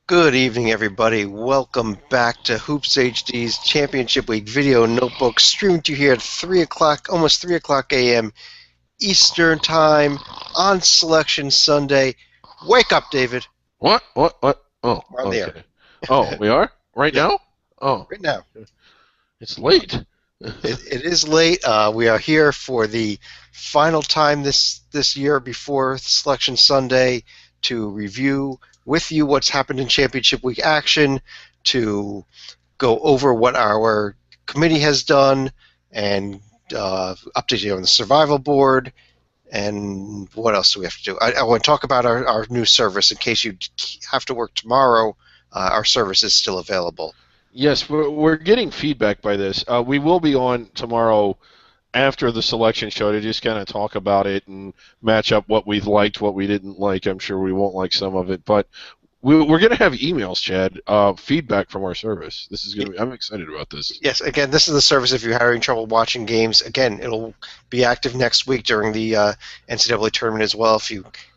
Good evening, everybody. Welcome back to Hoops HD's Championship Week Video Notebook, streamed to you here at 3 o'clock, almost 3 o'clock a.m. Eastern Time on Selection Sunday. Wake up, David. What? What? Oh, We're on the air. okay. Oh, we are? Right Yeah, now? Oh, right now. it's late. It is late. We are here for the final time this year before Selection Sunday to review with you what's happened in Championship Week action, to go over what our committee has done, and update you on the survival board. And what else do we have to do? I want to talk about our new service in case you have to work tomorrow. Our service is still available. Yes, we're getting feedback by this. We will be on tomorrow after the selection show to just kind of talk about it and match up what we liked, what we didn't like. I'm sure we won't like some of it, but we're going to have emails, Chad, feedback from our service. This is going to be. I'm excited about this. Yes, again, this is the service if you're having trouble watching games. Again, it'll be active next week during the NCAA tournament as well.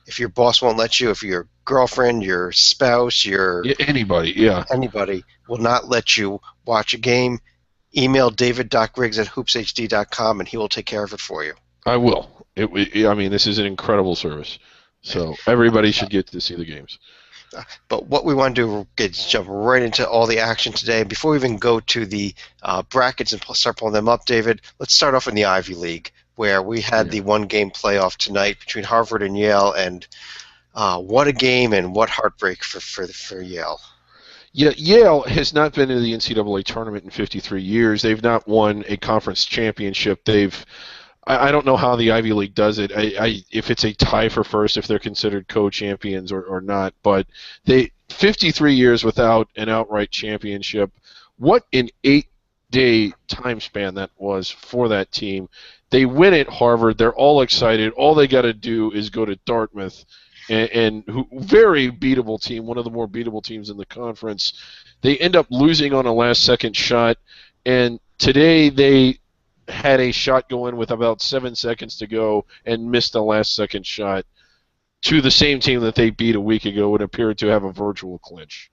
If your boss won't let you, if your girlfriend, your spouse, your Anybody, yeah. anybody will not let you watch a game, email david.griggs@hoopshd.com and he will take care of it for you. I will. I mean, this is an incredible service. So everybody should get to see the games. But what we want to do is jump right into all the action today. Before we even go to the brackets and start pulling them up, David, let's start off in the Ivy League, where we had the one-game playoff tonight between Harvard and Yale, and what a game and what heartbreak for Yale. Yeah, Yale has not been in the NCAA tournament in 53 years. They've not won a conference championship. I don't know how the Ivy League does it. If it's a tie for first, if they're considered co-champions or not. But 53 years without an outright championship. What an 8-day time span that was for that team. They win at Harvard. They're all excited. All they got to do is go to Dartmouth, and very beatable team, one of the more beatable teams in the conference. They end up losing on a last-second shot, and today they had a shot go in with about 7 seconds to go and missed the last-second shot to the same team that they beat a week ago and appeared to have a virtual clinch.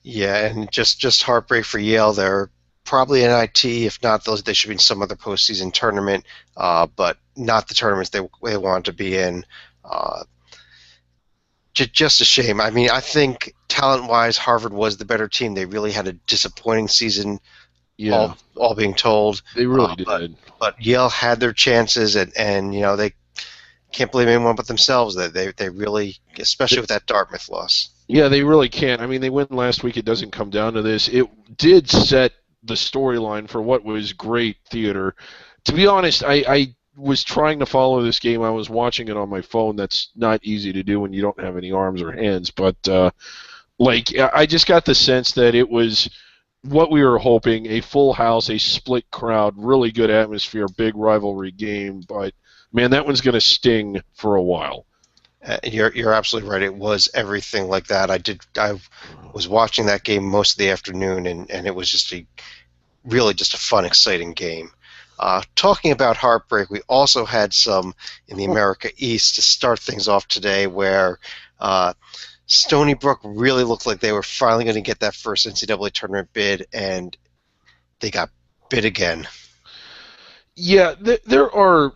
Yeah, and just heartbreak for Yale. They're probably NIT. If not, they should be in some other postseason tournament, but not the tournaments they want to be in. Just a shame. I mean, I think talent-wise, Harvard was the better team. They really had a disappointing season, Yeah, all being told. they really did. But Yale had their chances, and they can't blame anyone but themselves. That they really, especially with that Dartmouth loss. Yeah, they really can't. I mean, they win last week. It doesn't come down to this. It did set the storyline for what was great theater. To be honest, I was trying to follow this game. I was watching it on my phone. That's not easy to do when you don't have any arms or hands. But, I just got the sense that it was what we were hoping, a full house, a split crowd, really good atmosphere, big rivalry game. But, man, that one's going to sting for a while. You're absolutely right. It was everything like that. I was watching that game most of the afternoon, and it was really just a fun, exciting game. Talking about heartbreak, we also had some in the America East to start things off today, where Stony Brook really looked like they were finally going to get that first NCAA tournament bid, and they got bid again. Yeah, there are.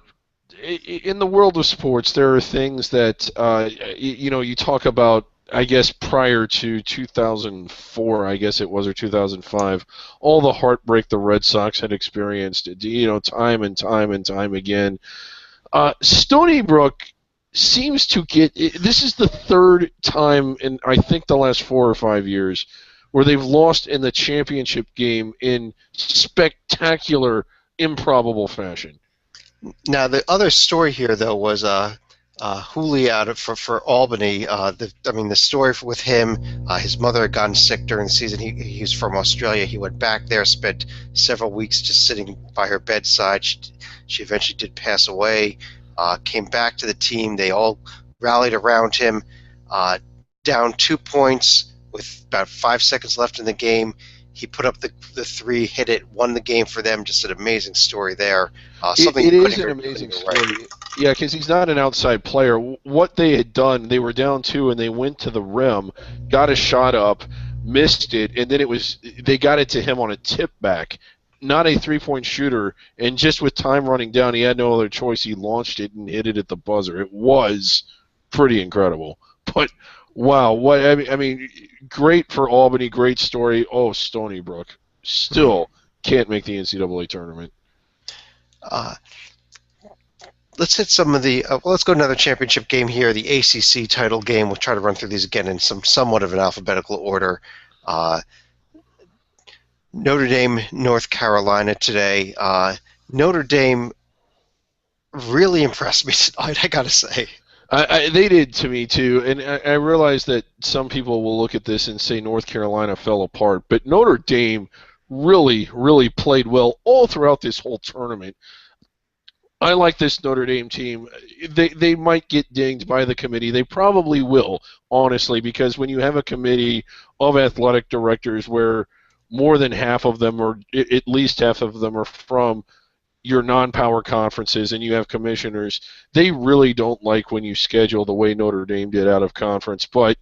In the world of sports, there are things that you talk about. I guess prior to 2004, I guess it was, or 2005, all the heartbreak the Red Sox had experienced, time and time and time again. Stony Brook seems to get. This is the third time in I think the last 4 or 5 years where they've lost in the championship game in spectacular, improbable fashion. Now, the other story here, though, was Hooley out for Albany. The story with him, his mother had gotten sick during the season. He's from Australia. He went back there, spent several weeks just sitting by her bedside. She eventually did pass away. Came back to the team. They all rallied around him. Down 2 points with about 5 seconds left in the game. He put up the three, hit it, won the game for them. Just an amazing story there. It is an amazing story. Yeah, because he's not an outside player. What they had done, they were down 2 and they went to the rim, got a shot up, missed it, and then they got it to him on a tip back, not a 3-point shooter, and just with time running down, he had no other choice. He launched it and hit it at the buzzer. It was pretty incredible. But wow, what I mean, great for Albany, great story. Oh, Stony Brook still can't make the NCAA tournament. Uh, let's hit some of the. Let's go to another championship game here, the ACC title game. We'll try to run through these again in somewhat of an alphabetical order. Notre Dame, North Carolina today. Notre Dame really impressed me tonight, I gotta say. They did to me too, and I realize that some people will look at this and say North Carolina fell apart, but Notre Dame really, really played well all throughout this whole tournament. I like this Notre Dame team. They might get dinged by the committee. They probably will, honestly, because when you have a committee of athletic directors where more than half of them, or at least half of them, are from your non-power conferences and you have commissioners, they really don't like when you schedule the way Notre Dame did out of conference. But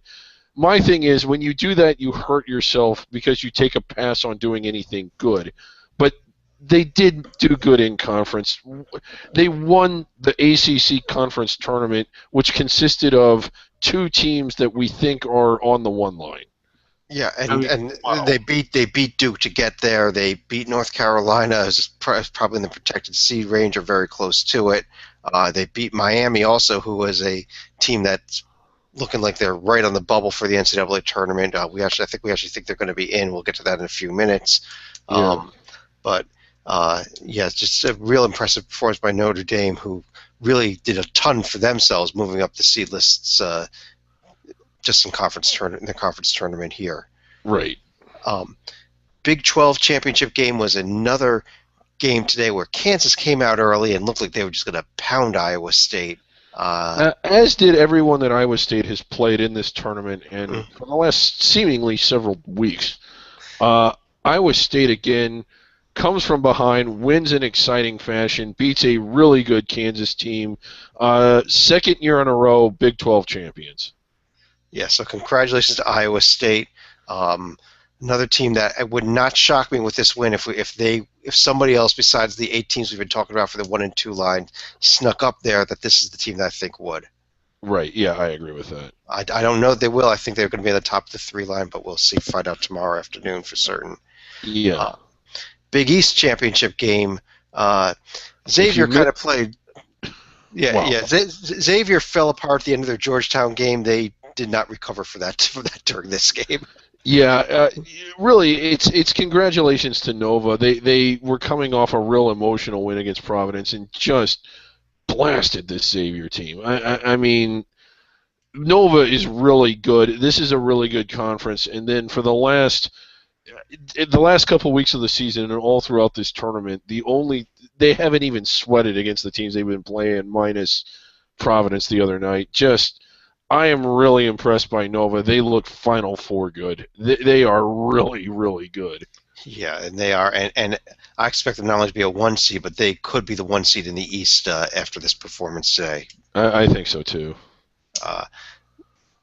my thing is, when you do that, you hurt yourself because you take a pass on doing anything good. But they did do good in conference. They won the ACC conference tournament, which consisted of 2 teams that we think are on the 1 line. Yeah, and wow. They beat Duke to get there. They beat North Carolina, who's probably in the protected seed range or very close to it. They beat Miami also, who was a team that's looking like they're right on the bubble for the NCAA tournament. I think we actually think they're going to be in. We'll get to that in a few minutes. Yeah. It's just a real impressive performance by Notre Dame, who really did a ton for themselves moving up the seed lists just in the conference tournament here. Right. Big 12 championship game was another game today where Kansas came out early and looked like they were just going to pound Iowa State. As did everyone that Iowa State has played in this tournament and for the last seemingly several weeks. Iowa State, again, comes from behind, wins in exciting fashion, beats a really good Kansas team. Second year in a row, Big 12 champions. Yeah, so congratulations to Iowa State. Another team that it would not shock me with this win if somebody else besides the 8 teams we've been talking about for the 1 and 2 line snuck up there, that this is the team that I think would. Right, yeah, I agree with that. I don't know that they will. I think they're going to be at the top of the 3 line, but we'll find out tomorrow afternoon for certain. Yeah. Big East championship game. Xavier kind of played. Yeah, wow. Yeah. Xavier fell apart at the end of their Georgetown game. They did not recover for that during this game. Yeah, really, it's congratulations to Nova. They were coming off a real emotional win against Providence and just blasted this Xavier team. I mean, Nova is really good. This is a really good conference. And then for the last couple of weeks of the season and all throughout this tournament, they haven't even sweated against the teams they've been playing, minus Providence the other night. I am really impressed by Nova. They look Final Four good. They are really, really good. Yeah, and they are. And I expect them not only to be a 1 seed, but they could be the 1 seed in the East after this performance today. I think so, too.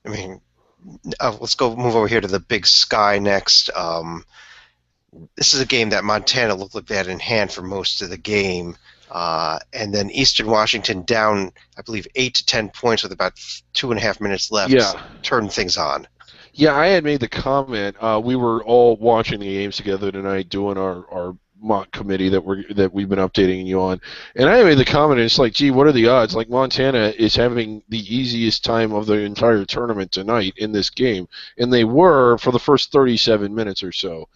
Let's move over here to the Big Sky next. This is a game that Montana looked like they had in hand for most of the game. And then Eastern Washington down, I believe, 8 to 10 points with about 2.5 minutes left. Yeah. Turned things on. Yeah, I had made the comment. We were all watching the games together tonight, doing our mock committee that we've been updating you on. And I made the comment, it's like, gee, what are the odds? Like, Montana is having the easiest time of the entire tournament tonight in this game. And they were for the first 37 minutes or so.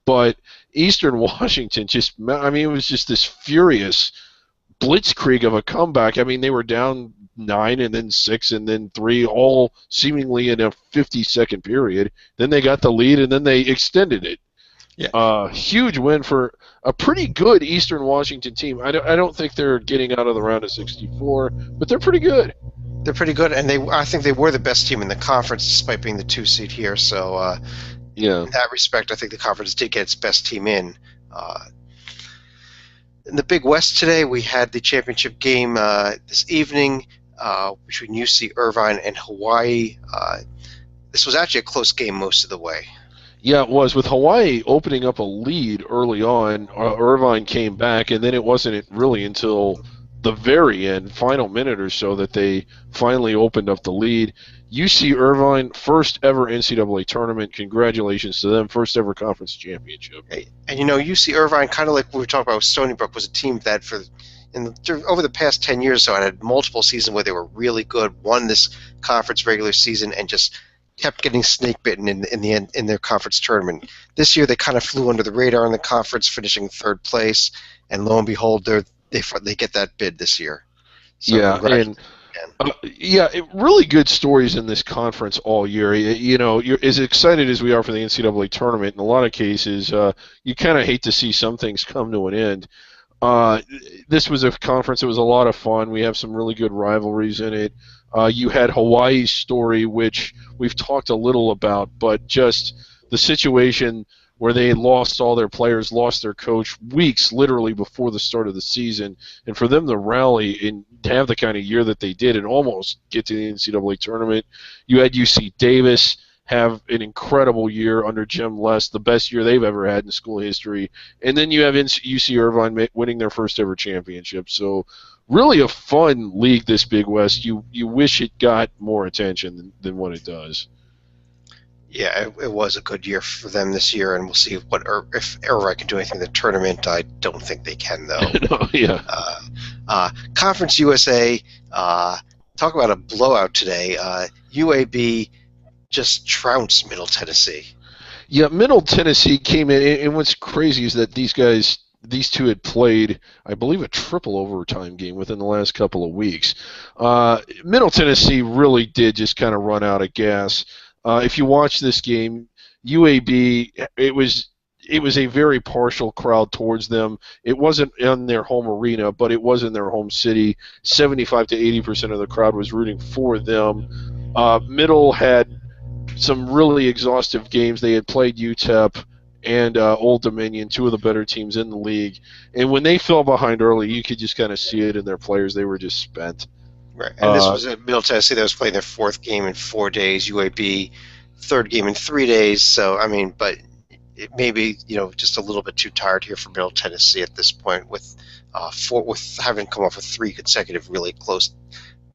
But Eastern Washington it was just this furious blitzkrieg of a comeback. I mean, they were down 9 and then 6 and then 3, all seemingly in a 50-second period. Then they got the lead and then they extended it. Yeah. Huge win for a pretty good Eastern Washington team. I don't think they're getting out of the round of 64, but they're pretty good. They're pretty good, and I think they were the best team in the conference despite being the 2 seed here. So in that respect, I think the conference did get its best team in. In the Big West today, we had the championship game this evening between UC Irvine and Hawaii. This was actually a close game most of the way. Yeah, it was. With Hawaii opening up a lead early on, Irvine came back, and then it wasn't really until the very end, final minute or so, that they finally opened up the lead. UC Irvine, first ever NCAA tournament. Congratulations to them. First ever conference championship. And UC Irvine, kind of like we were talking about with Stony Brook, was a team that over the past 10 years or so, had multiple seasons where they were really good, won this conference regular season, and just kept getting snake bitten in their conference tournament. This year, they kind of flew under the radar in the conference, finishing third place, and lo and behold, they get that bid this year. So really good stories in this conference all year. You're as excited as we are for the NCAA tournament. In a lot of cases, you kind of hate to see some things come to an end. This was a conference that was a lot of fun. We have some really good rivalries in it. You had Hawaii's story, which we've talked a little about, but just the situation where they lost all their players, lost their coach weeks literally before the start of the season, and for them to rally and to have the kind of year that they did and almost get to the NCAA tournament. You had UC Davis have an incredible year under Jim Les, the best year they've ever had in school history, and then you have UC Irvine winning their first ever championship. So really a fun league, this Big West. You wish it got more attention than what it does. Yeah, it was a good year for them this year, and we'll see if Irvine can do anything in the tournament. I don't think they can, though. No, yeah. Conference USA, talk about a blowout today. UAB just trounced Middle Tennessee. Yeah, Middle Tennessee came in, and what's crazy is that these two had played, I believe, a triple overtime game within the last couple of weeks. Middle Tennessee really did just kind of run out of gas. If you watch this game, UAB, it was a very partial crowd towards them. It wasn't in their home arena, but it was in their home city. 75 to 80% of the crowd was rooting for them. Middle had some really exhaustive games. They had played UTEP and Old Dominion, two of the better teams in the league. And when they fell behind early, you could just kind of see it in their players. They were just spent. Right, and this was at Middle Tennessee that was playing their fourth game in 4 days. UAB, third game in 3 days. So, I mean, but it may be, just a little bit too tired here for Middle Tennessee at this point with having come off with 3 consecutive really close,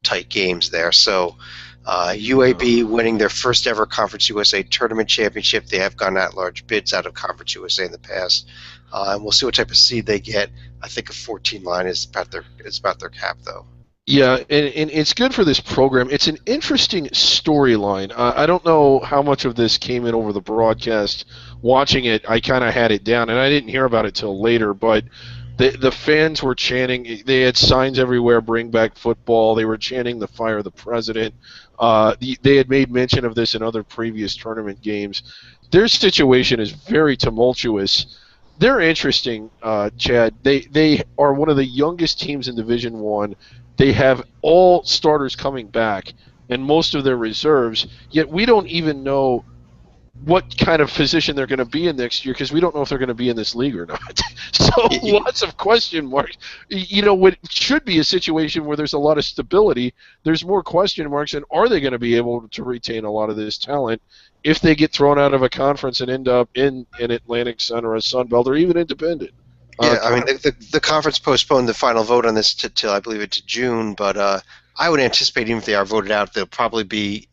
tight games there. So, UAB winning their first ever Conference USA tournament championship. They have gone at-large bids out of Conference USA in the past, and we'll see what type of seed they get. I think a 14 line is about their cap, though. Yeah, and it's good for this program. It's an interesting storyline. I don't know how much of this came in over the broadcast. Watching it, I kind of had it down, and I didn't hear about it till later, but the fans were chanting. They had signs everywhere, bring back football. They were chanting the fire the president. They had made mention of this in other previous tournament games. Their situation is very tumultuous. They're interesting, Chad. They are one of the youngest teams in Division I. They have all starters coming back and most of their reserves, yet we don't even know what kind of position they're going to be in next year because we don't know if they're going to be in this league or not. So lots of question marks. What should be a situation where there's a lot of stability, there's more question marks, and are they going to be able to retain a lot of this talent if they get thrown out of a conference and end up in an Atlantic Sun or a Sun Belt or even independent? Yeah, I mean, the conference postponed the final vote on this till I believe it's June, but I would anticipate even if they are voted out, they'll probably be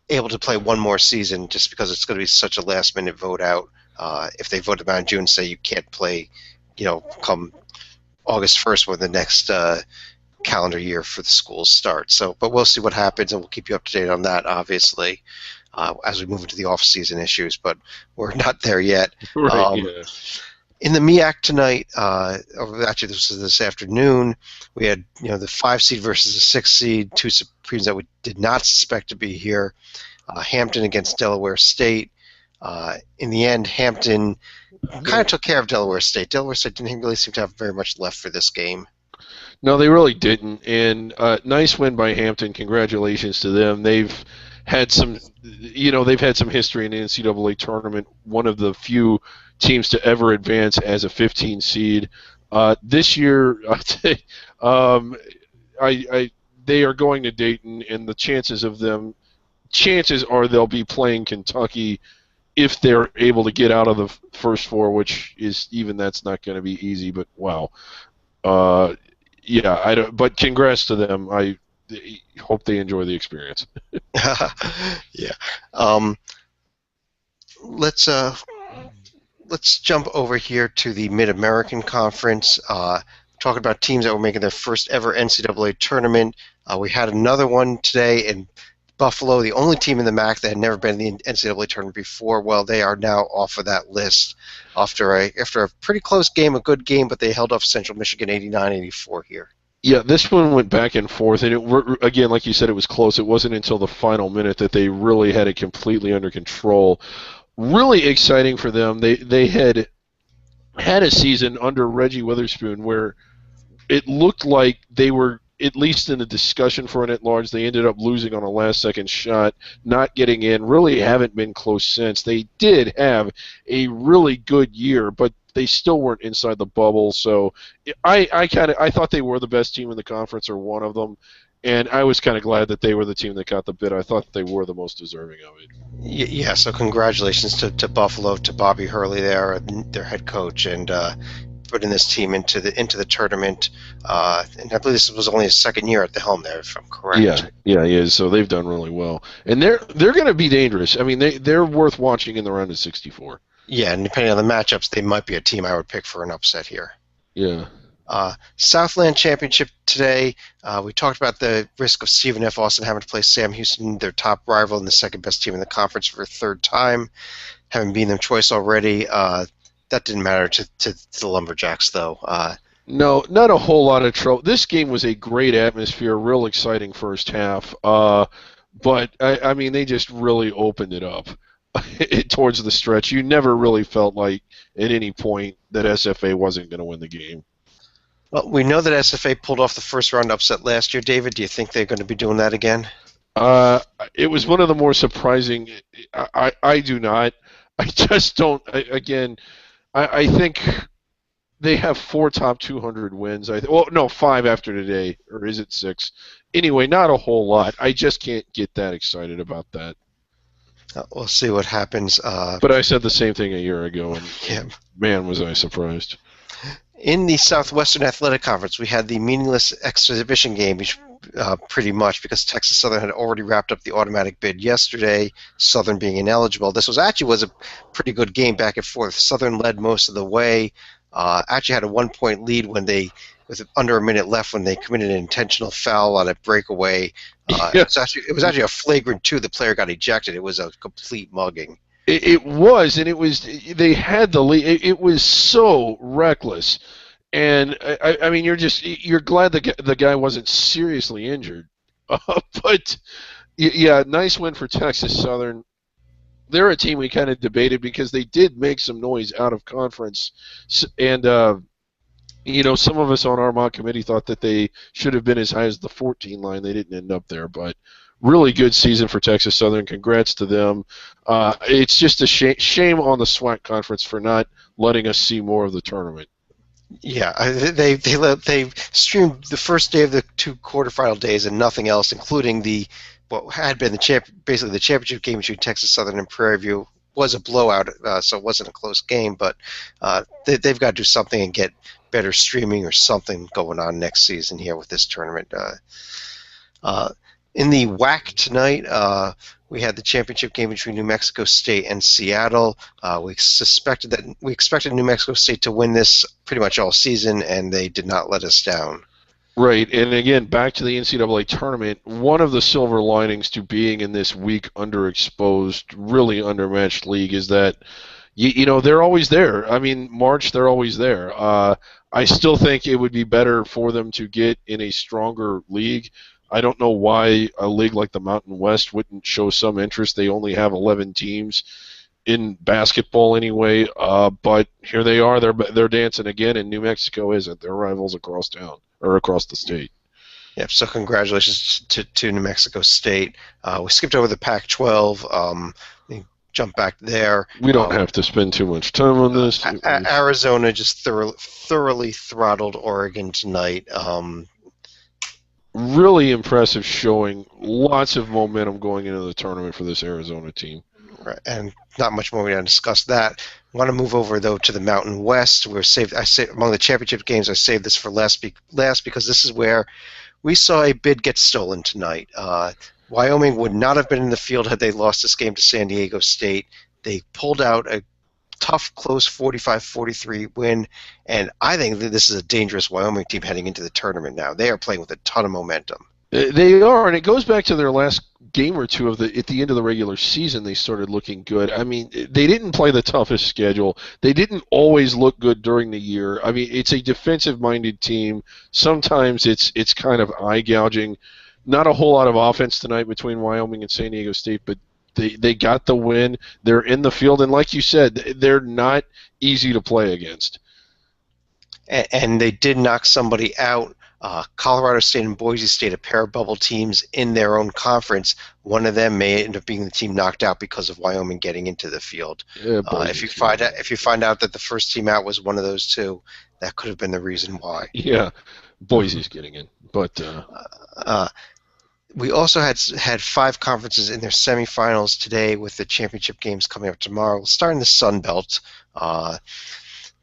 able to play one more season just because it's going to be such a last-minute vote out. If they vote them out in June, say you can't play, come August 1st when the next calendar year for the schools starts. So, but we'll see what happens, and we'll keep you up to date on that, obviously, as we move into the off-season issues, but we're not there yet. Right, yeah. In the MEAC tonight, actually this was this afternoon, we had the 5 seed versus the 6 seed, 2 Supremes that we did not suspect to be here. Hampton against Delaware State. In the end, Hampton kind of took care of Delaware State. Delaware State didn't really seem to have very much left for this game. No, they really didn't. And nice win by Hampton. Congratulations to them. They've had some history in the NCAA tournament. One of the few teams to ever advance as a 15 seed. This year, um, they are going to Dayton, and the chances are they'll be playing Kentucky if they're able to get out of the first four, which is even that's not going to be easy. But wow, uh, yeah, I don't. But congrats to them. I hope they enjoy the experience. Yeah. Um, let's jump over here to the Mid-American Conference. Talking about teams that were making their first ever NCAA tournament. We had another one today in Buffalo, the only team in the MAC that had never been in the NCAA tournament before. Well, they are now off of that list after a pretty close game, a good game, but they held off Central Michigan 89-84 here. Yeah, this one went back and forth, and again, like you said, it was close. It wasn't until the final minute that they really had it completely under control. Really exciting for them. They had a season under Reggie Witherspoon where it looked like they were at least in the discussion for an at-large. They ended up losing on a last-second shot, not getting in. Really haven't been close since. They did have a really good year, but they still weren't inside the bubble. So I thought they were the best team in the conference, or one of them, and I was kind of glad that they were the team that got the bid. I thought they were the most deserving of it. Yeah, so congratulations to Buffalo, to Bobby Hurley there, their head coach, and putting this team into the tournament. And I believe this was only his second year at the helm there, if I'm correct. Yeah, he is. So they've done really well, and they're going to be dangerous. I mean, they're worth watching in the round of 64. Yeah, and depending on the matchups, they might be a team I would pick for an upset here. Yeah. Southland Championship today. We talked about the risk of Stephen F. Austin having to play Sam Houston, their top rival and the second best team in the conference, for a third time, having been them twice already. That didn't matter to the Lumberjacks, though. No, not a whole lot of trouble. This game was a great atmosphere, real exciting first half. But, I mean, they just really opened it up towards the stretch. You never really felt like at any point that SFA wasn't going to win the game. Well, we know that SFA pulled off the first round upset last year, David. Do you think they're going to be doing that again? It was one of the more surprising. I do not. I just don't. I think they have 4 top 200 wins. Well, no, 5 after today, or is it 6? Anyway, not a whole lot. I just can't get that excited about that. We'll see what happens. But I said the same thing a year ago, and yeah. Man, was I surprised. In the Southwestern Athletic Conference, we had the meaningless exhibition game, pretty much, because Texas Southern had already wrapped up the automatic bid yesterday, Southern being ineligible. This was a pretty good game back and forth. Southern led most of the way, actually had a 1-point lead with under a minute left when they committed an intentional foul on a breakaway. It was actually a flagrant 2. The player got ejected. It was a complete mugging. It was, and they had the lead. It was so reckless, and I mean, you're glad the guy wasn't seriously injured, but yeah, nice win for Texas Southern. They're a team we kind of debated because they did make some noise out of conference, and some of us on our mock committee thought that they should have been as high as the 14 line. They didn't end up there, but. Really good season for Texas Southern. Congrats to them. It's just a shame on the SWAC conference for not letting us see more of the tournament. Yeah, they streamed the first day of the 2 quarterfinal days and nothing else, including what had been basically the championship game between Texas Southern and Prairie View. Was a blowout, so it wasn't a close game, but they've got to do something and get better streaming or something going on next season here with this tournament. In the WAC tonight, we had the championship game between New Mexico State and Seattle. We expected New Mexico State to win this pretty much all season, and they did not let us down. Right, and again, back to the NCAA tournament, one of the silver linings to being in this weak, underexposed, really undermatched league is that, they're always there. I mean, March, they're always there. I still think it would be better for them to get in a stronger league. I don't know why a league like the Mountain West wouldn't show some interest. They only have 11 teams in basketball anyway, but here they are. They're dancing again, and New Mexico isn't. They're rivals across town or across the state. Yep. So congratulations to New Mexico State. We skipped over the Pac-12. jump back there. We don't have to spend too much time on this. Arizona just thoroughly throttled Oregon tonight. Really impressive showing. Lots of momentum going into the tournament for this Arizona team. And not much more we gotta discuss that. I want to move over though to the Mountain West. Among the championship games. I saved this for last because this is where we saw a bid get stolen tonight. Wyoming would not have been in the field had they lost this game to San Diego State. They pulled out a tough, close 45-43 win, and I think that this is a dangerous Wyoming team heading into the tournament now. They are playing with a ton of momentum. They are, and it goes back to their last game or two at the end of the regular season. They started looking good. I mean, they didn't play the toughest schedule. They didn't always look good during the year. I mean, it's a defensive-minded team. Sometimes it's kind of eye-gouging. Not a whole lot of offense tonight between Wyoming and San Diego State, but they got the win. They're in the field, and like you said, they're not easy to play against. And they did knock somebody out. Colorado State and Boise State, a pair of bubble teams in their own conference. One of them may end up being the team knocked out because of Wyoming getting into the field. Yeah, if you find out that the first team out was one of those two, that could have been the reason why. Yeah, Boise's getting in, but we also had 5 conferences in their semifinals today, with the championship games coming up tomorrow. Starting the Sun Belt.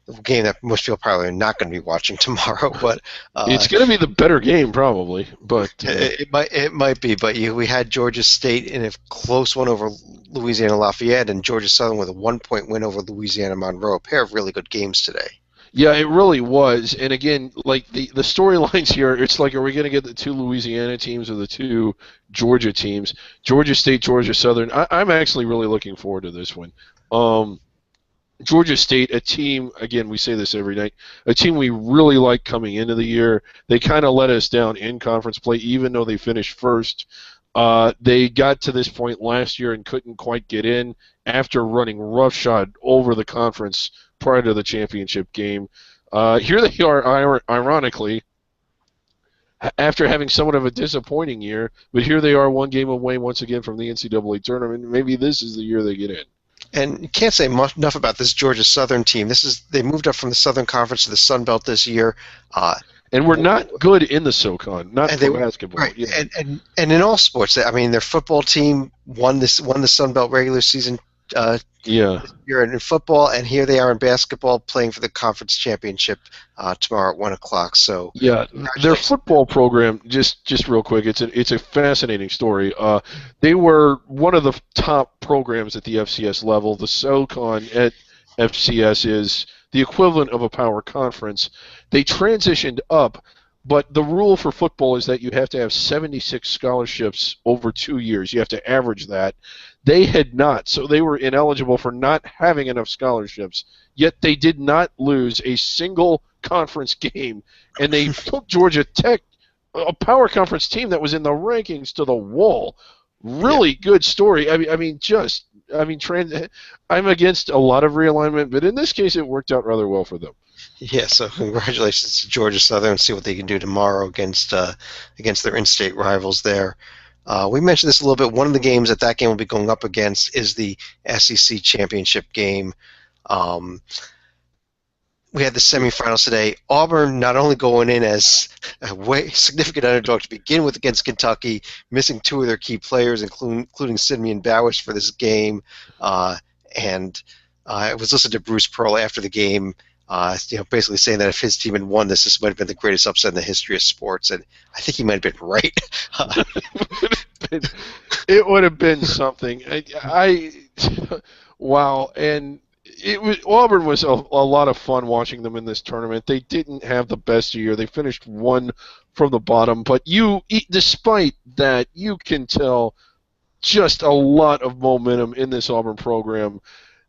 The game that most people probably are not going to be watching tomorrow, but it's going to be the better game probably. But it might be. But we had Georgia State in a close one over Louisiana Lafayette, and Georgia Southern with a 1-point win over Louisiana Monroe. A pair of really good games today. Yeah, it really was. And again, like the storylines here, it's like, are we going to get the 2 Louisiana teams or the 2 Georgia teams? Georgia State, Georgia Southern. I'm actually really looking forward to this one. Georgia State, a team, again, we say this every night, a team we really like coming into the year. They kind of let us down in conference play, even though they finished first. They got to this point last year and couldn't quite get in after running roughshod over the conference prior to the championship game. Here they are, ironically, after having somewhat of a disappointing year, but here they are 1 game away once again from the NCAA tournament. Maybe this is the year they get in. And you can't say enough about this Georgia Southern team. They moved up from the Southern Conference to the Sun Belt this year. And we're not good in the SoCon, not for basketball. Right. Yeah. And in all sports, I mean, their football team won the Sun Belt regular season year in football, and here they are in basketball playing for the conference championship tomorrow at 1 o'clock. So yeah, their football program, just real quick, it's a fascinating story. They were one of the top programs at the FCS level. The SoCon at FCS is the equivalent of a power conference. They transitioned up, but the rule for football is that you have to have 76 scholarships over 2 years. You have to average that. They had not, so they were ineligible for not having enough scholarships, yet they did not lose a single conference game, and they took Georgia Tech, a power conference team that was in the rankings, to the wall. Really good story. I'm against a lot of realignment, but in this case it worked out rather well for them. Yeah, so congratulations to Georgia Southern. See what they can do tomorrow against their in-state rivals there. We mentioned this a little bit. One of the games that game will be going up against is the SEC championship game. We had the semifinals today. Auburn not only going in as a significant underdog to begin with against Kentucky, missing 2 of their key players, including Simeon Bowish for this game. And I was listening to Bruce Pearl after the game, basically saying that if his team had won this might have been the greatest upset in the history of sports, and I think he might have been right. It would have been something. Wow, and Auburn was a lot of fun watching them in this tournament. They didn't have the best year. They finished 1 from the bottom, but despite that, you can tell just a lot of momentum in this Auburn program.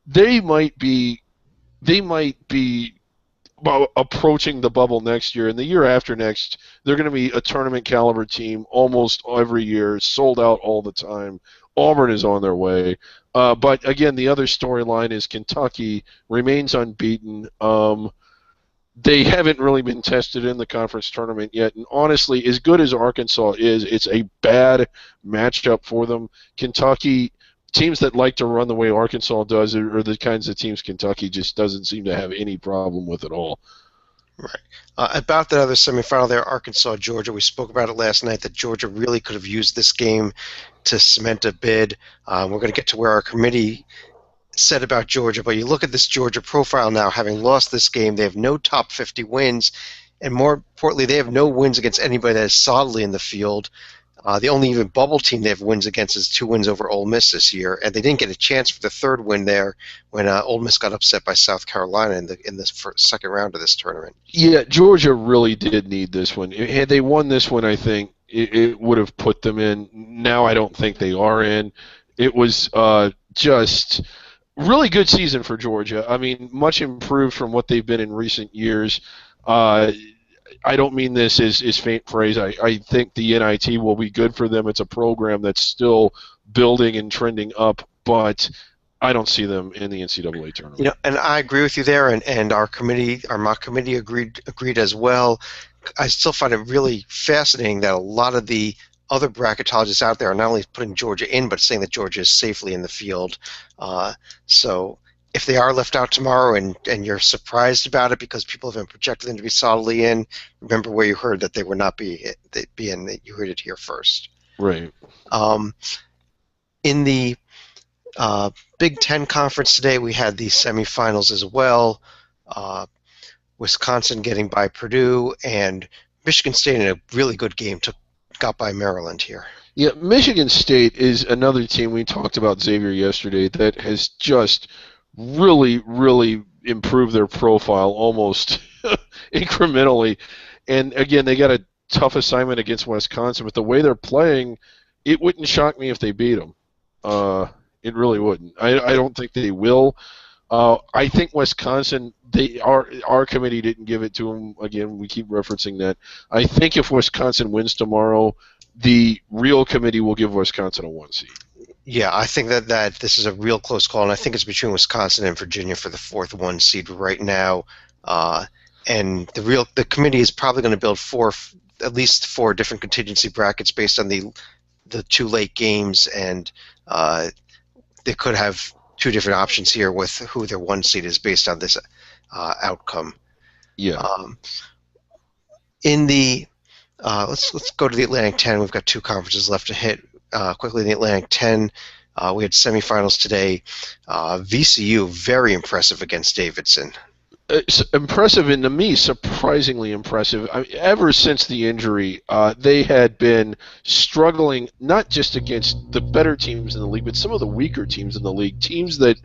They might be approaching the bubble next year, and the year after next, they're going to be a tournament caliber team almost every year, sold out all the time. Auburn is on their way. But again, the other storyline is Kentucky remains unbeaten. They haven't really been tested in the conference tournament yet, and honestly, as good as Arkansas is, it's a bad matchup for them. Kentucky, teams that like to run the way Arkansas does are the kinds of teams Kentucky just doesn't seem to have any problem with at all. Right. About that other semifinal there, Arkansas, Georgia, we spoke about it last night that Georgia really could have used this game to cement a bid. We're going to get to where our committee said about Georgia, but you look at this Georgia profile now, having lost this game, they have no top 50 wins, and more importantly, they have no wins against anybody that is solidly in the field. The only even bubble team they have wins against is 2 wins over Ole Miss this year, and they didn't get a chance for the third win there when Ole Miss got upset by South Carolina in the second round of this tournament. Yeah, Georgia really did need this one. Had they won this one, I think it would have put them in. Now I don't think they are in. It was just really good season for Georgia. I mean, much improved from what they've been in recent years. I don't mean this as faint praise. I think the NIT will be good for them. It's a program that's still building and trending up, but I don't see them in the NCAA tournament. You know, and I agree with you there, and our mock committee agreed as well. I still find it really fascinating that a lot of the other bracketologists out there are not only putting Georgia in, but saying that Georgia is safely in the field. So if they are left out tomorrow and you're surprised about it because people have been projecting them to be solidly in, remember where you heard that they would not be in. You heard it here first. Right. In the Big Ten Conference today, we had the semifinals as well. Wisconsin getting by Purdue, and Michigan State in a really good game got by Maryland here. Yeah, Michigan State is another team. We talked about Xavier yesterday that has just really, really improved their profile almost incrementally. And again, they got a tough assignment against Wisconsin, but the way they're playing, it wouldn't shock me if they beat them. It really wouldn't. I don't think they will. I think Wisconsin, our committee didn't give it to them. Again, we keep referencing that. I think if Wisconsin wins tomorrow, the real committee will give Wisconsin a 1 seed. Yeah, I think that this is a real close call, and I think it's between Wisconsin and Virginia for the 4th 1 seed right now. And the committee is probably going to build at least four different contingency brackets based on the 2 late games, and they could have 2 different options here with who their 1 seed is based on this outcome. Yeah. In the let's go to the Atlantic 10. We've got 2 conferences left to hit quickly. In the Atlantic 10, we had semifinals today. VCU very impressive against Davidson. It's impressive, and to me, surprisingly impressive. Ever since the injury, they had been struggling not just against the better teams in the league, but some of the weaker teams in the league, teams that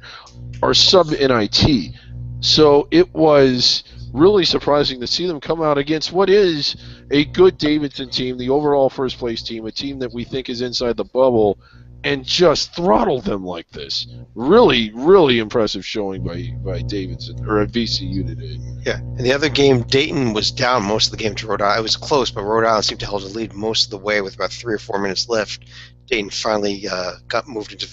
are sub-NIT. So it was really surprising to see them come out against what is a good Davidson team, the overall first-place team, a team that we think is inside the bubble, and just throttle them like this. Really, really impressive showing by Davidson, or at VCU today. Yeah, and the other game, Dayton was down most of the game to Rhode Island. It was close, but Rhode Island seemed to hold the lead most of the way with about 3 or 4 minutes left. Dayton finally got moved into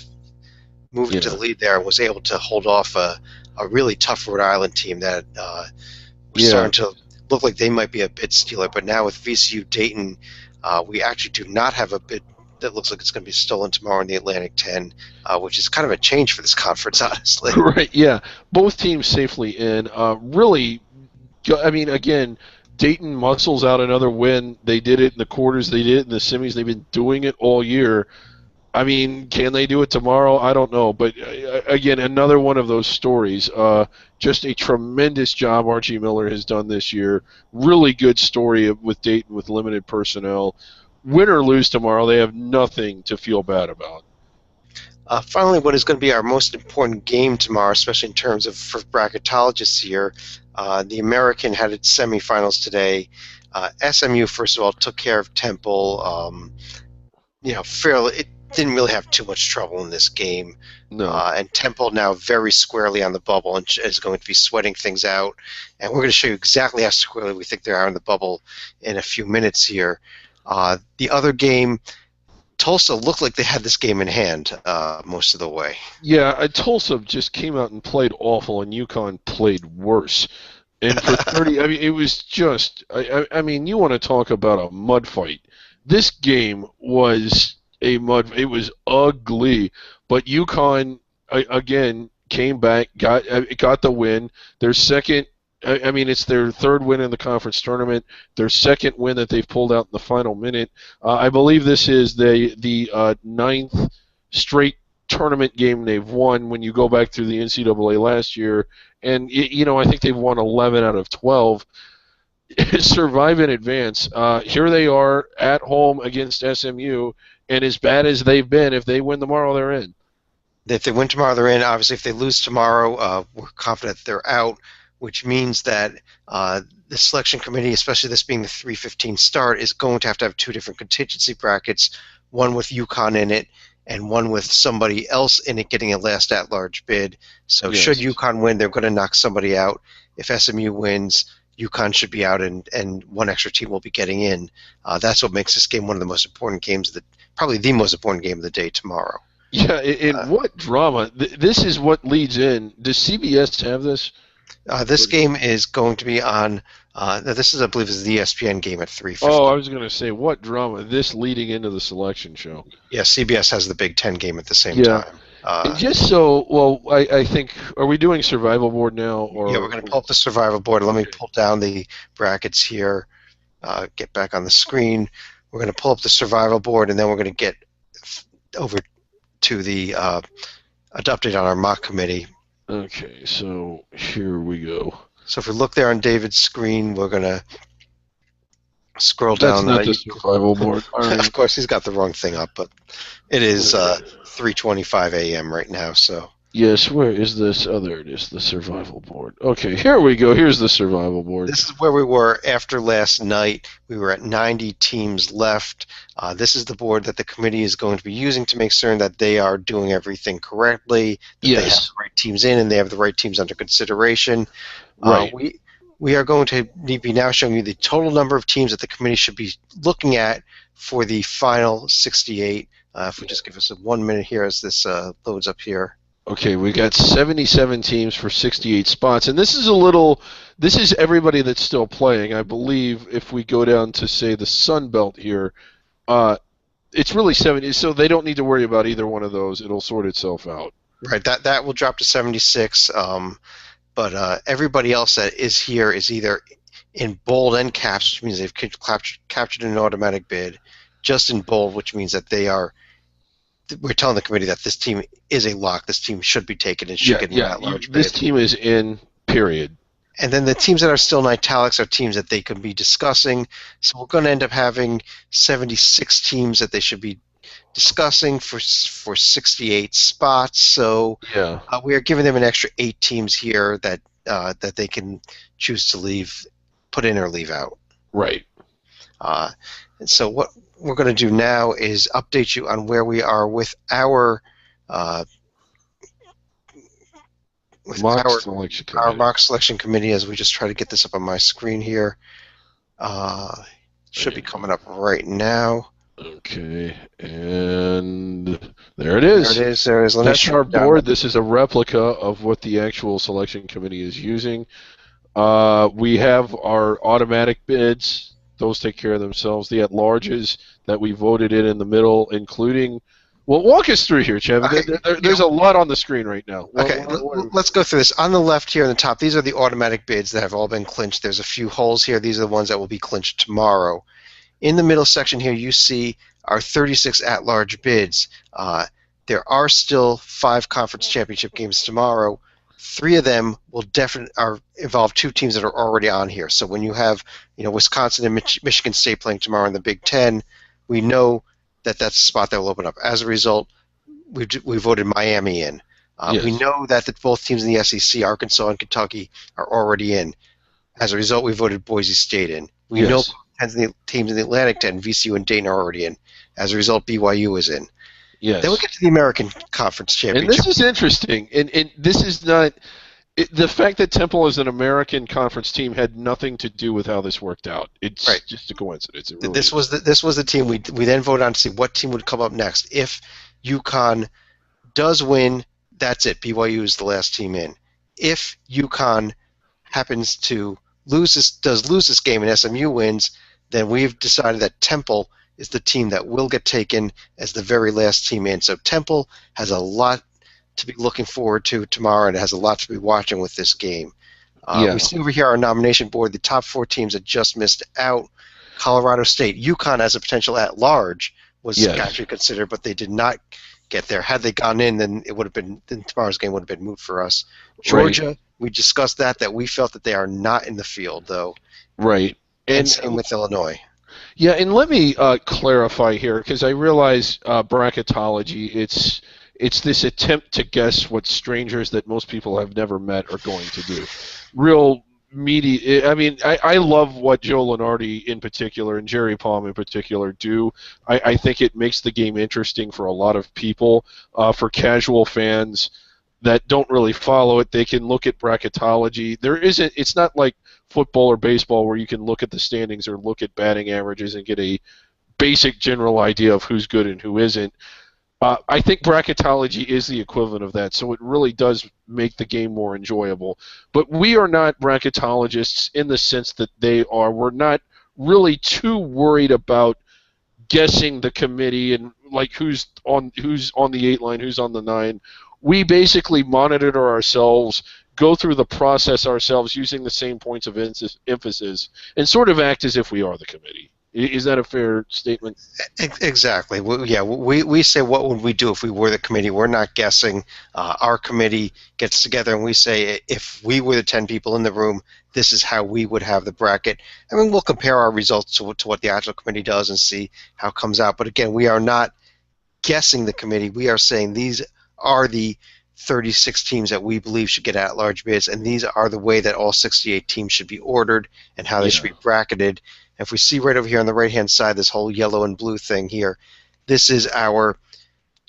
the lead there and was able to hold off a really tough Rhode Island team that was starting to look like they might be a bid stealer. But now with VCU Dayton, we actually do not have a bid that looks like it's going to be stolen tomorrow in the Atlantic 10, which is kind of a change for this conference, honestly. Right, yeah. Both teams safely in. Really, I mean, again, Dayton muscles out another win. They did it in the quarters. They did it in the semis. They've been doing it all year. I mean, can they do it tomorrow? I don't know. But, again, another one of those stories. Just a tremendous job Archie Miller has done this year. Really good story with Dayton with limited personnel. Win or lose tomorrow, they have nothing to feel bad about. Finally, what is going to be our most important game tomorrow, especially in terms of for bracketologists here, the American had its semifinals today. SMU, first of all, took care of Temple. It didn't really have too much trouble in this game. No. And Temple now very squarely on the bubble and is going to be sweating things out. And we're going to show you exactly how squarely we think they are in the bubble in a few minutes here. The other game, Tulsa looked like they had this game in hand most of the way. Yeah, Tulsa just came out and played awful, and UConn played worse. And for 30, I mean, it was just, I mean, you want to talk about a mud fight. This game was a mud. It was ugly, but UConn again came back, got the win. Their second. I mean, it's their third win in the conference tournament. Their second win that they've pulled out in the final minute. I believe this is the ninth straight tournament game they've won. When you go back through the NCAA last year, and I think they've won 11 out of 12. Survive in advance. Here they are at home against SMU, and as bad as they've been, if they win tomorrow, they're in. If they win tomorrow, they're in. Obviously, if they lose tomorrow, we're confident they're out, which means that the selection committee, especially this being the 3:15 start, is going to have two different contingency brackets, one with UConn in it and one with somebody else in it getting a last at-large bid. So Yes. should UConn win, they're going to knock somebody out. If SMU wins, UConn should be out, and one extra team will be getting in. That's what makes this game one of the most important games, probably the most important game of the day tomorrow. Yeah, and what drama. This is what leads in. Does CBS have this? This game is going to be on, this is, I believe, is the ESPN game at 3:50. Oh, I was going to say, what drama. This leading into the selection show. Yeah, CBS has the Big Ten game at the same Yeah. time. Just so, well, I think, are we doing survival board now? Or Yeah, we're going to pull up the survival board. Let me pull down the brackets here, get back on the screen. We're going to pull up the survival board, and then we're going to get over to the update on our mock committee. Okay, so here we go. So if we look there on David's screen, we're going to scroll That's down. not the survival board. All right. Of course, he's got the wrong thing up, but it is 3:25 a.m. right now, so. Yes, where is this? Oh, there it is, the survival board. Okay, here we go. Here's the survival board. This is where we were after last night. We were at 90 teams left. This is the board that the committee is going to be using to make certain that they are doing everything correctly, that they have the right teams in, and they have the right teams under consideration. Right. We are going to be now showing you the total number of teams that the committee should be looking at for the final 68. If we just give us 1 minute here as this loads up here. Okay, we got 77 teams for 68 spots, and this is everybody that's still playing. I believe if we go down to, say, the Sun Belt here, it's really 70, so they don't need to worry about either one of those. It'll sort itself out. Right, that will drop to 76, but everybody else that is here is either in bold and caps, which means they've captured an automatic bid, just in bold, which means that we're telling the committee that this team is a lock. This team should be taken and should get that large bid. This team is in, period. And then the teams that are still in italics are teams that they could be discussing. So we're going to end up having 76 teams that they should be discussing for 68 spots. So we are giving them an extra 8 teams here that they can choose to put in or leave out. Right. And so what we're going to do now is update you on where we are with our mock selection committee as we just try to get this up on my screen here. Should be coming up right now. Okay, and there it is. There it is. That's our board. This is a replica of what the actual selection committee is using. We have our automatic bids. Those take care of themselves. The at-larges that we voted in the middle, including... Well, walk us through here, Chevy. Okay. There's a lot on the screen right now. Okay, let's go through this. On the left here on the top, these are the automatic bids that have all been clinched. There's a few holes here. These are the ones that will be clinched tomorrow. In the middle section here, you see our 36 at-large bids. There are still 5 conference championship games tomorrow. 3 of them will involve 2 teams that are already on here. So when you have, Wisconsin and Michigan State playing tomorrow in the Big Ten, we know that that's a spot that will open up. As a result, we voted Miami in. Yes. We know that both teams in the SEC, Arkansas and Kentucky, are already in. As a result, we voted Boise State in. We know teams in the Atlantic 10, VCU and Dayton, are already in. As a result, BYU is in. Yes. Then we get to the American Conference Championship. And this is interesting. And this is not... the fact that Temple is an American Conference team had nothing to do with how this worked out. It's just a coincidence. This was the team we then voted on to see what team would come up next. If UConn does win, that's it. BYU is the last team in. If UConn happens to lose this game and SMU wins, then we've decided that Temple is the team that will get taken as the very last team in. So Temple has a lot to be looking forward to tomorrow, and it has a lot to be watching with this game. Yeah. We see over here our nomination board, the top 4 teams that just missed out. Colorado State, UConn as a potential at-large was actually considered, but they did not get there. Had they gone in, then it would have been, then tomorrow's game would have been moved for us. Georgia, we discussed that we felt that they are not in the field, though. Right. And same with Illinois. Yeah, and let me clarify here, because I realize bracketology, it's this attempt to guess what strangers that most people have never met are going to do. Real meaty. I mean, I love what Joe Lunardi in particular and Jerry Palm in particular do. I think it makes the game interesting for a lot of people. For casual fans that don't really follow it, they can look at bracketology. It's not like football or baseball where you can look at the standings or look at batting averages and get a basic general idea of who's good and who isn't. I think bracketology is the equivalent of that, so it really does make the game more enjoyable. But we are not bracketologists in the sense that they are. We're not really too worried about guessing the committee and like who's on the 8 line, who's on the 9. We basically monitor ourselves, go through the process ourselves using the same points of emphasis, and sort of act as if we are the committee. Is that a fair statement? Exactly. We say what would we do if we were the committee. We're not guessing. Our committee gets together and we say if we were the 10 people in the room, this is how we would have the bracket. I mean, we'll compare our results to what the actual committee does and see how it comes out. But again, we are not guessing the committee. We are saying these are the 36 teams that we believe should get at-large bids, and these are the way that all 68 teams should be ordered and how they should be bracketed. If we see right over here on the right-hand side, this whole yellow and blue thing here, this is our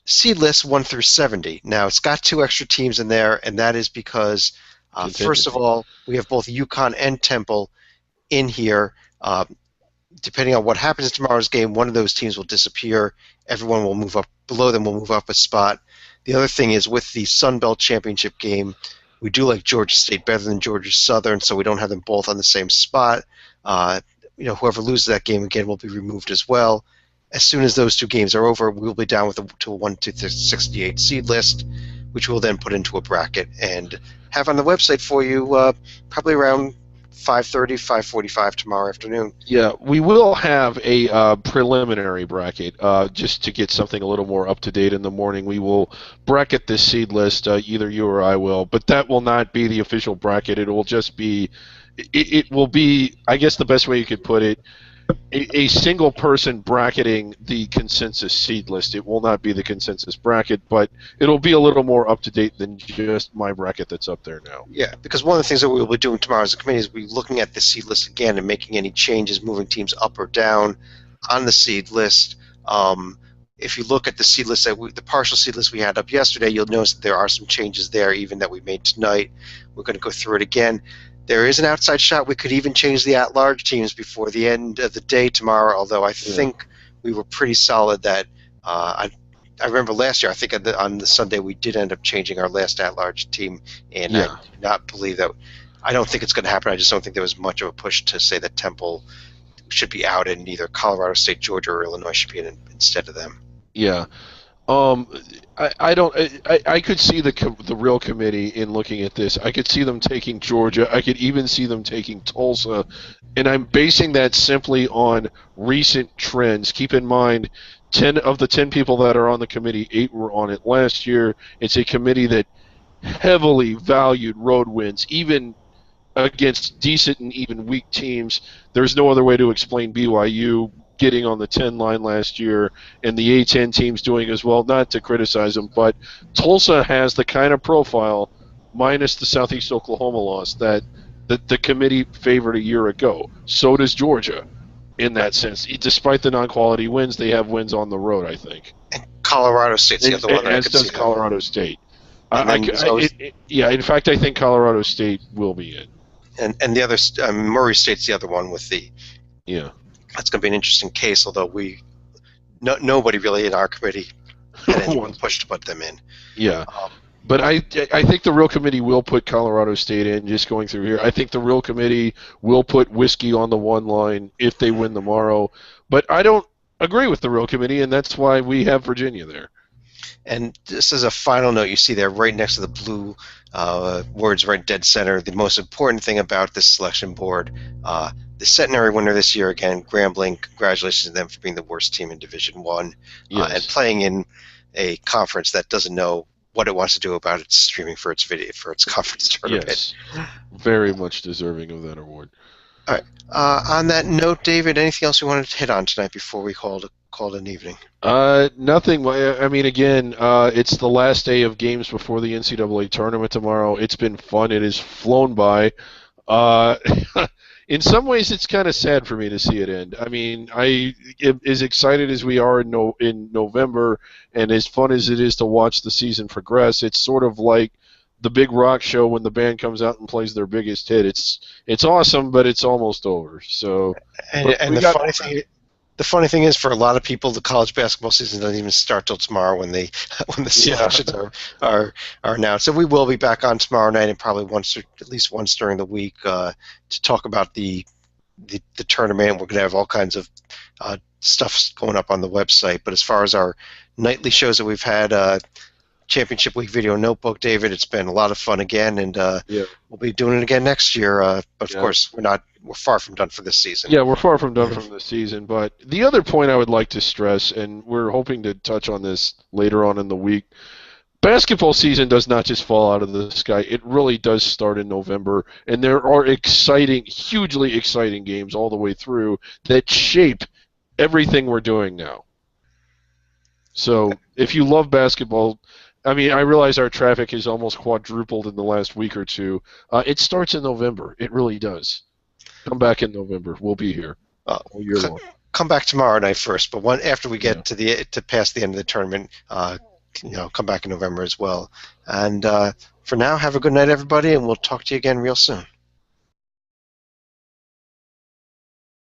seed list 1 through 70. Now, it's got 2 extra teams in there, and that is because, first of all, we have both UConn and Temple in here. Depending on what happens in tomorrow's game, one of those teams will disappear. Everyone will move up. Below them will move up a spot. The other thing is with the Sun Belt Championship game, we do like Georgia State better than Georgia Southern, so we don't have them both on the same spot. Whoever loses that game again will be removed as well. As soon as those 2 games are over, we'll be down to a 1 to 68 seed list, which we'll then put into a bracket and have on the website for you probably around 5:30, 5:45 tomorrow afternoon. Yeah, we will have a preliminary bracket just to get something a little more up to date in the morning. We will bracket this seed list, either you or I will, but that will not be the official bracket. It will just be. It will be, I guess the best way you could put it, a single person bracketing the consensus seed list. It will not be the consensus bracket, but it'll be a little more up to date than just my bracket that's up there now. Yeah, because one of the things that we'll be doing tomorrow as a committee is we'll be looking at the seed list again and making any changes, moving teams up or down on the seed list. If you look at the seed list, the partial seed list we had up yesterday, you'll notice that there are some changes there even that we made tonight. We're going to go through it again. There is an outside shot. We could even change the at-large teams before the end of the day tomorrow, although I think we were pretty solid that I remember last year, I think on the Sunday we did end up changing our last at-large team, and I do not believe that. I don't think it's going to happen. I just don't think there was much of a push to say that Temple should be out and either Colorado State, Georgia, or Illinois should be in instead of them. Yeah. I could see the real committee in looking at this. I could see them taking Georgia. I could even see them taking Tulsa, and I'm basing that simply on recent trends. Keep in mind, 10 of the 10 people that are on the committee, 8 were on it last year. It's a committee that heavily valued road wins, even against decent and even weak teams. There's no other way to explain BYU getting on the 10 line last year and the A10 teams doing as well, not to criticize them, but Tulsa has the kind of profile, minus the Southeast Oklahoma loss, that the committee favored a year ago. So does Georgia in that sense. Despite the non-quality wins, they have wins on the road, I think. And Colorado State's the other one. As does Colorado State. In fact, I think Colorado State will be in. And the other, Murray State's the other one with the... Yeah. That's going to be an interesting case, although nobody really in our committee had anyone push to put them in. Yeah. But I think the real committee will put Colorado State in, just going through here. I think the real committee will put Whiskey on the 1 line if they win tomorrow. But I don't agree with the Royal Committee, and that's why we have Virginia there. And this is a final note you see there right next to the blue words right dead center. The most important thing about this selection board, the centenary winner this year, again, Grambling, congratulations to them for being the worst team in Division One and playing in a conference that doesn't know what it wants to do about its streaming for its video for its conference tournament. Yes, very much deserving of that award. All right. On that note, David, anything else you wanted to hit on tonight before we called it an evening? Nothing. I mean, again, it's the last day of games before the NCAA tournament tomorrow. It's been fun. It has flown by. In some ways, it's kind of sad for me to see it end. I mean, as excited as we are in November, and as fun as it is to watch the season progress, it's sort of like the big rock show when the band comes out and plays their biggest hit. It's awesome, but it's almost over. So, and the funny thing is, for a lot of people, the college basketball season doesn't even start till tomorrow when the selections are announced. So we will be back on tomorrow night and probably at least once during the week to talk about the tournament. We're going to have all kinds of stuff going up on the website. But as far as our nightly shows that we've had, Championship Week Video Notebook, David, it's been a lot of fun again, and we'll be doing it again next year. But of course, we're far from done for this season. Yeah, we're far from done from this season. But the other point I would like to stress, and we're hoping to touch on this later on in the week, basketball season does not just fall out of the sky. It really does start in November, and there are hugely exciting games all the way through that shape everything we're doing now. So if you love basketball, I mean, I realize our traffic has almost quadrupled in the last week or two. It starts in November. It really does. Come back in November. We'll be here all year long. Come back tomorrow night first, but after we get to past the end of the tournament, come back in November as well. And for now, have a good night, everybody, and we'll talk to you again real soon.